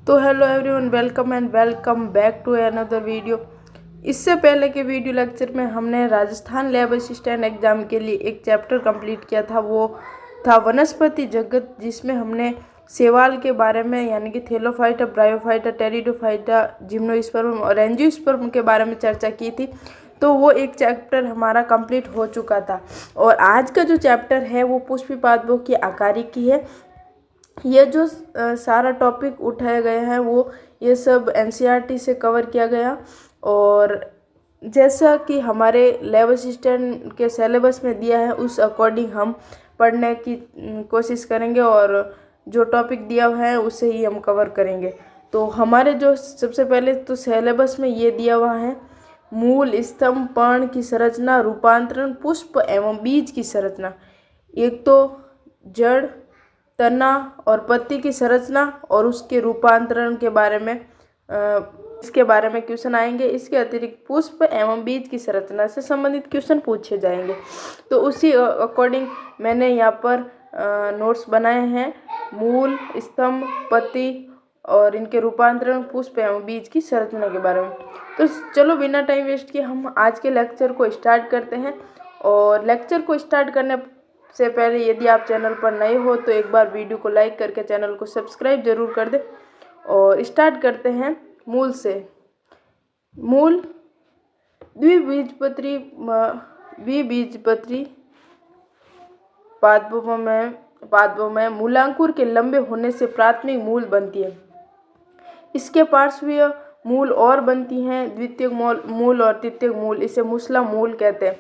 तो hello everyone, welcome back to another video. इससे पहले के वीडियो लेक्चर में हमने राजस्थान लैब असिस्टेंट एग्ज़ाम के लिए एक चैप्टर कंप्लीट किया था। वो था वनस्पति जगत, जिसमें हमने शैवाल के बारे में यानी कि थैलोफाइटा, ब्रायोफाइटा, टेरिडोफाइटा, जिम्नोस्पर्म और एंजियोस्पर्म के बारे में चर्चा की थी। तो वो एक चैप्टर हमारा कंप्लीट हो चुका था। और आज का जो चैप्टर है वो पुष्पी पादपों की आकारिकी है। ये जो सारा टॉपिक उठाए गए हैं वो ये सब एनसीईआरटी से कवर किया गया। और जैसा कि हमारे लैब असिस्टेंट के सिलेबस में दिया है उस अकॉर्डिंग हम पढ़ने की कोशिश करेंगे और जो टॉपिक दिया हुआ है उसे ही हम कवर करेंगे। तो हमारे जो सबसे पहले तो सिलेबस में ये दिया हुआ है मूल, स्तंभ, पर्ण की संरचना, रूपांतरण, पुष्प एवं बीज की संरचना। एक तो जड़, तना और पत्ती की संरचना और उसके रूपांतरण के बारे में इसके बारे में क्वेश्चन आएंगे। इसके अतिरिक्त पुष्प एवं बीज की संरचना से संबंधित क्वेश्चन पूछे जाएंगे। तो उसी अकॉर्डिंग मैंने यहाँ पर नोट्स बनाए हैं मूल, स्तंभ, पत्ती और इनके रूपांतरण, पुष्प एवं बीज की संरचना के बारे में। तो चलो बिना टाइम वेस्ट किए हम आज के लेक्चर को स्टार्ट करते हैं। और लेक्चर को स्टार्ट करने से पहले यदि आप चैनल पर नए हो तो एक बार वीडियो को लाइक करके चैनल को सब्सक्राइब जरूर कर दें। और स्टार्ट करते हैं मूल से। मूल द्विबीजपत्री पादपों में मूलांकुर के लंबे होने से प्राथमिक मूल बनती है। इसके पार्श्वीय मूल और बनती हैं, द्वितीयक मूल और तृतीयक मूल। इसे मूसला मूल कहते हैं।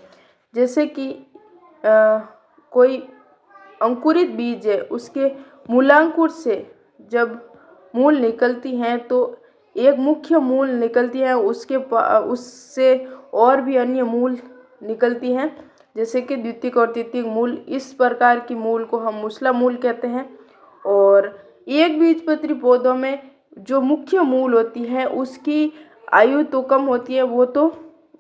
जैसे कि कोई अंकुरित बीज है, उसके मूलांकुर से जब मूल निकलती हैं तो एक मुख्य मूल निकलती है, उससे और भी अन्य मूल निकलती हैं, जैसे कि द्वितीयक और तृतीयक मूल। इस प्रकार की मूल को हम मूसला मूल कहते हैं। और एक बीजपत्री पौधों में जो मुख्य मूल होती है उसकी आयु तो कम होती है, वो तो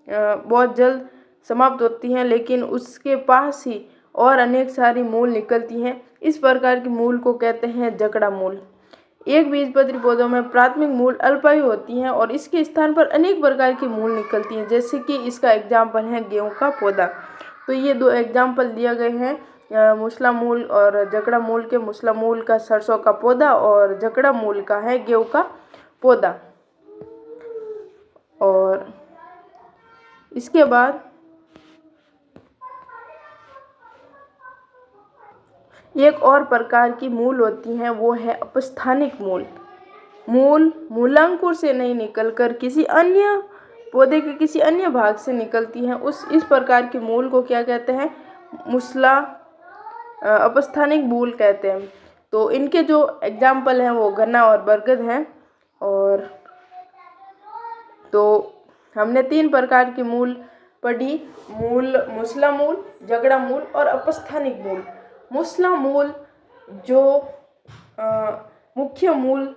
बहुत जल्द समाप्त होती हैं, लेकिन उसके पास ही और अनेक सारी मूल निकलती हैं। इस प्रकार की मूल को कहते हैं जकड़ा मूल। एक बीजपत्री पौधों में प्राथमिक मूल अल्पायु होती हैं और इसके स्थान पर अनेक प्रकार की मूल निकलती हैं, जैसे कि इसका एग्जाम्पल है गेहूं का पौधा। तो ये दो एग्जाम्पल दिए गए हैं मूसला मूल और जकड़ा मूल के। मूसला मूल का सरसों का पौधा और जकड़ा मूल का है गेहूं का पौधा। और इसके बाद एक और प्रकार की मूल होती हैं, वो है अपस्थानिक मूल। मूल मूलांकुर से नहीं निकलकर किसी अन्य पौधे के किसी अन्य भाग से निकलती हैं। इस प्रकार की मूल को क्या कहते हैं? मूसला अपस्थानिक मूल कहते हैं। तो इनके जो एग्जाम्पल हैं वो गन्ना और बरगद हैं। और तो हमने 3 प्रकार की मूल पढ़ी, मूसला मूल, जगड़ा मूल और अपस्थानिक मूल। मूसला मूल जो मुख्य मूल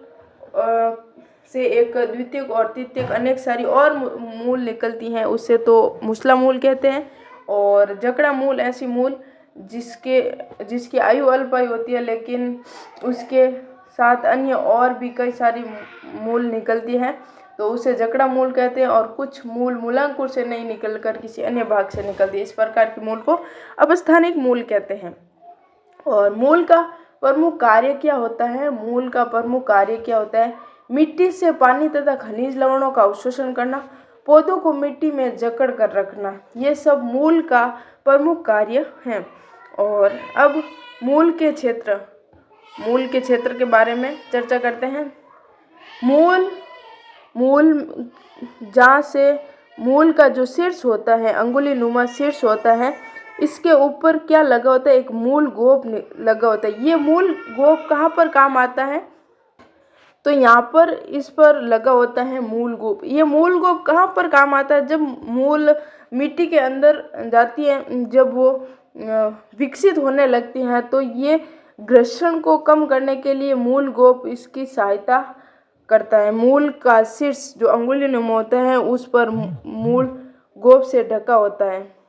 से एक द्वितीयक और तृतीयक अनेक सारी और मूल निकलती हैं, उससे तो मूसला मूल कहते हैं। और जकड़ा मूल ऐसी मूल जिसकी आयु अल्पायु होती है, लेकिन उसके साथ अन्य और भी कई सारी मूल निकलती हैं, तो उसे जकड़ा मूल कहते हैं। और कुछ मूल मूलांकुर से नहीं निकलकर किसी अन्य भाग से निकलती है, इस प्रकार की मूल को अपस्थानिक मूल कहते हैं। और मूल का प्रमुख कार्य क्या होता है? मूल का प्रमुख कार्य क्या होता है? मिट्टी से पानी तथा खनिज लवणों का अवशोषण करना, पौधों को मिट्टी में जकड़ कर रखना, ये सब मूल का प्रमुख कार्य है। और अब मूल के क्षेत्र के बारे में चर्चा करते हैं। मूल जहाँ से मूल का जो शीर्ष होता है, अंगुली नुमा शीर्ष होता है, इसके ऊपर क्या लगा होता है? एक मूल गोप लगा होता है। ये मूल गोप कहाँ पर काम आता है? तो यहाँ पर इस पर लगा होता है मूल गोप। ये मूल गोप कहाँ पर काम आता है? जब मूल मिट्टी के अंदर जाती है, जब वो विकसित होने लगती हैं, तो ये घर्षण को कम करने के लिए मूल गोप इसकी सहायता करता है। मूल का शीर्ष जो अंगुली नुमा होता है उस पर मूल गोप से ढका होता है।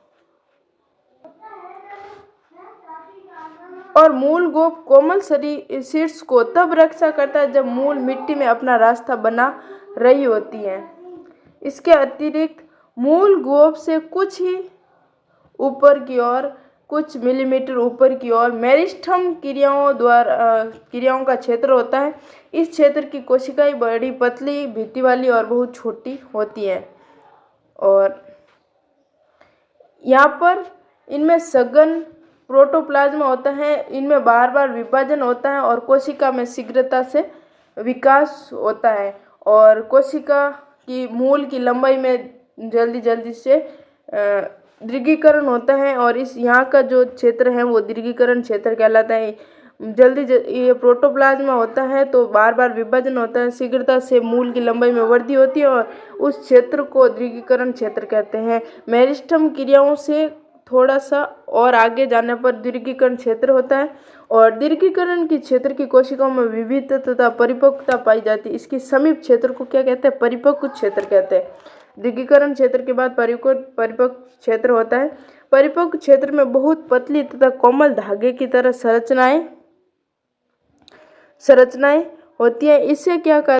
और मूल गोप कोमल शीर्ष को तब रक्षा करता है जब मूल मिट्टी में अपना रास्ता बना रही होती है। इसके अतिरिक्त मूल गोप से कुछ ही ऊपर की ओर, कुछ मिलीमीटर ऊपर की ओर मेरिस्टेम क्रियाओं का क्षेत्र होता है। इस क्षेत्र की कोशिकाएं बड़ी पतली भित्ति वाली और बहुत छोटी होती हैं और यहाँ पर इनमें सघन प्रोटोप्लाज्मा होता है। इनमें बार बार विभाजन होता है और कोशिका में शीघ्रता से विकास होता है और कोशिका की मूल की लंबाई में जल्दी से दीर्घीकरण होता है और इस यहाँ का जो क्षेत्र है वो दीर्घीकरण क्षेत्र कहलाता है। ये प्रोटोप्लाज्मा होता है तो बार बार विभाजन होता है, शीघ्रता से मूल की लंबाई में वृद्धि होती है और उस क्षेत्र को दीर्घीकरण क्षेत्र कहते हैं। मेरिस्टेम क्रियाओं से थोड़ा सा और आगे जाने पर दीर्घीकरण क्षेत्र होता है और दीर्घीकरण की क्षेत्र की कोशिकाओं में विविधता तथा परिपक्वता पाई जाती है। इसकी समीप क्षेत्र को क्या कहते हैं? परिपक्व क्षेत्र कहते हैं। दीर्घीकरण क्षेत्र के बाद परिपक्व क्षेत्र होता है। परिपक्व क्षेत्र में बहुत पतली तथा कोमल धागे की तरह संरचनाएं होती है। इससे क्या कर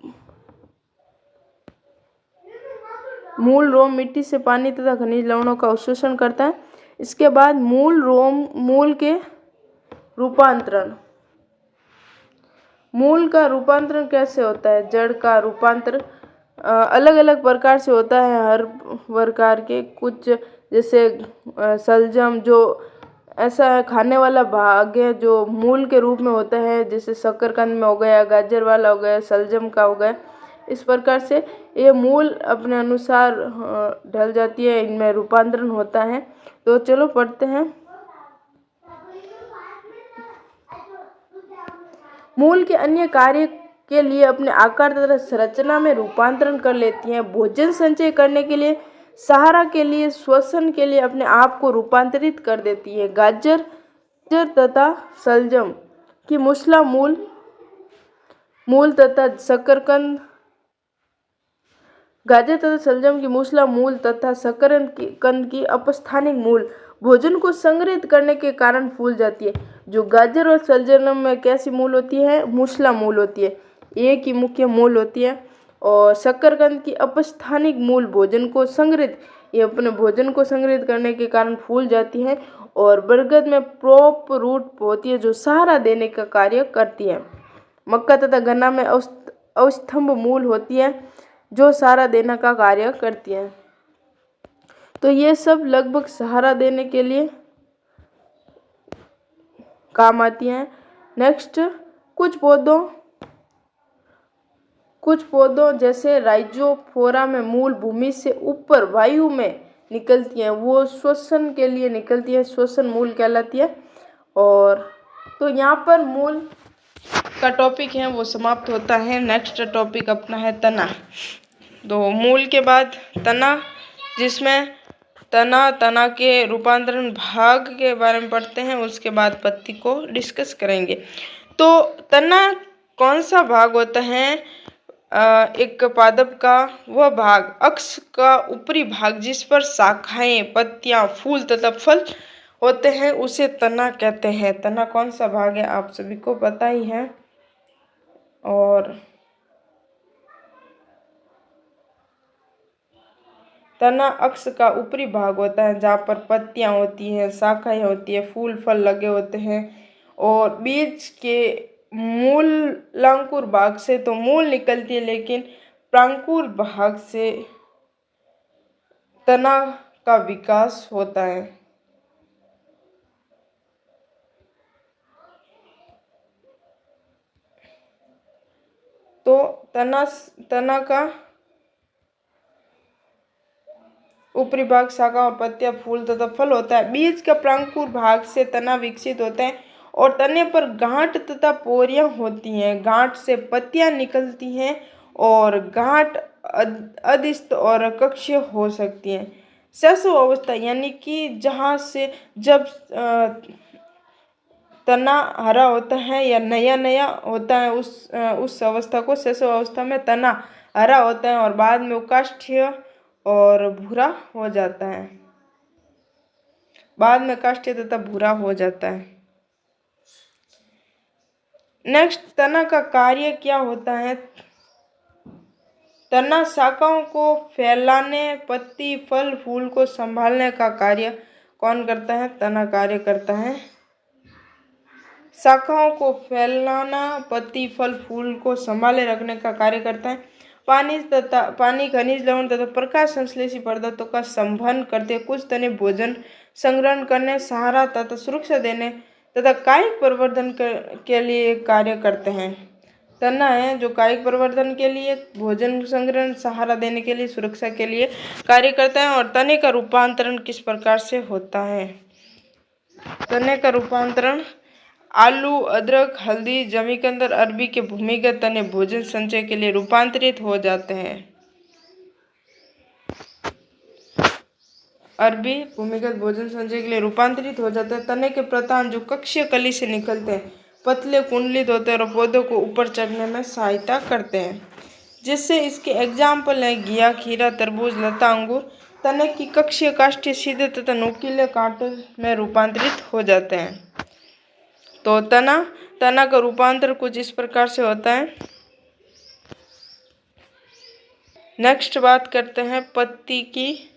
मूल रोम मिट्टी से पानी तथा खनिज लवणों का अवशोषण करता है। इसके बाद मूल के रूपांतरण। मूल का रूपांतरण कैसे होता है? जड़ का रूपांतरण अलग अलग प्रकार से होता है। हर प्रकार के कुछ जैसे शलजम जो ऐसा खाने वाला भाग है जो मूल के रूप में होता है, जैसे शकरकंद में हो गया, गाजर वाला हो गया, शलजम का हो गया। इस प्रकार से ये मूल अपने अनुसार ढल जाती है, इनमें रूपांतरण होता है। तो चलो पढ़ते हैं। मूल के अन्य कार्य के लिए अपने आकार तथा संरचना में रूपांतरण कर लेती हैं। भोजन संचय करने के लिए, सहारा के लिए, श्वसन के लिए अपने आप को रूपांतरित कर देती है। गाजर तथा शलजम की मूसला मूल तथा शकरकंद गाजर तथा शलजम की मूसला मूल तथा शकरकंद की अपस्थानिक मूल भोजन को संग्रहित करने के कारण फूल जाती है। जो गाजर और शलजम में कैसी मूल होती है? मूसला मूल होती है, एक ही मुख्य मूल होती है। और शकरकंद की अपस्थानिक मूल ये अपने भोजन को संग्रहित करने के कारण फूल जाती है। और बरगद में प्रोप रूट होती है जो सहारा देने का कार्य करती है। मक्का तथा गन्ना में अवस्तंभ मूल होती है जो सहारा देने का कार्य करती है। तो ये सब लगभग सहारा देने के लिए काम आती हैं। नेक्स्ट, कुछ पौधों जैसे राइजोफोरा में मूल भूमि से ऊपर वायु में निकलती हैं, वो श्वसन के लिए निकलती है, श्वसन मूल कहलाती है। और तो यहाँ पर मूल का टॉपिक है वो समाप्त होता है। नेक्स्ट टॉपिक अपना है तना। तो मूल के बाद तना, जिसमें तना के रूपांतरण भाग के बारे में पढ़ते हैं, उसके बाद पत्ती को डिस्कस करेंगे। तो तना कौन सा भाग होता है? एक पादप का वह भाग, अक्ष का ऊपरी भाग जिस पर शाखाएं, पत्तियां, फूल तथा फल होते हैं, उसे तना कहते हैं। तना कौन सा भाग है आप सभी को पता ही है। और तना अक्ष का ऊपरी भाग होता है जहाँ पर पत्तियां होती हैं, शाखाएं होती है, फूल फल लगे होते हैं। और बीज के मूलांकुर भाग से तो मूल निकलती है, लेकिन प्रांकुर भाग से तना का विकास होता है। तो तना का ऊपरी भाग शाखा और पत्तियां, फूल तथा फल होता है। बीज का प्रांकुर भाग से तना विकसित होता है और तने पर गांठ तथा पोरियां होती हैं। गांठ से पत्तियां निकलती हैं और गांठ अदिष्ट और कक्षीय हो सकती हैं। शैशव अवस्था यानी कि जहाँ से जब तना हरा होता है या नया होता है, उस अवस्था को शैशव अवस्था में तना हरा होता है और बाद में काष्ठीय और भूरा हो जाता है। बाद में काष्ठीय तथा भूरा हो जाता है। नेक्स्ट, तना का कार्य क्या होता है? तना शाखाओं को फैलाने, पत्ती, फल, फूल को संभालने का कार्य कौन करता है? तना कार्य करता है। शाखाओं को फैलाना, पत्ती, फल, फूल को संभाले रखने का कार्य करता है। पानी, खनिज, लवण तथा प्रकाश संश्लेषी पदार्थों का संवहन करते। कुछ तने भोजन संग्रहण करने, सहारा तथा सुरक्षा देने तथा कायिक प्रवर्धन के लिए कार्य करते हैं। तना है जो कायिक प्रवर्धन के लिए, भोजन संग्रहण, सहारा देने के लिए, सुरक्षा के लिए कार्य करता है। और तने का रूपांतरण किस प्रकार से होता है? तने का रूपांतरण आलू, अदरक, हल्दी, जमी के अंदर अरबी के भूमिगत तने भोजन संचय के लिए रूपांतरित हो जाते हैं। अरबी भूमिगत भोजन संचय के लिए रूपांतरित हो जाता है। तने के प्रतान जो कक्षीय कली से निकलते हैं, पतले, कुंडलित होते हैं और पौधों को ऊपर चढ़ने में सहायता करते हैं। जिससे इसके एग्जाम्पल है घिया, खीरा, तरबूज, लता, अंगूर। तने की कक्षीय काष्ठीय सीधे तथा नुकीले कांटों में रूपांतरित हो जाते हैं। तो तना का रूपांतर कुछ इस प्रकार से होता है। नेक्स्ट बात करते हैं पत्ती की।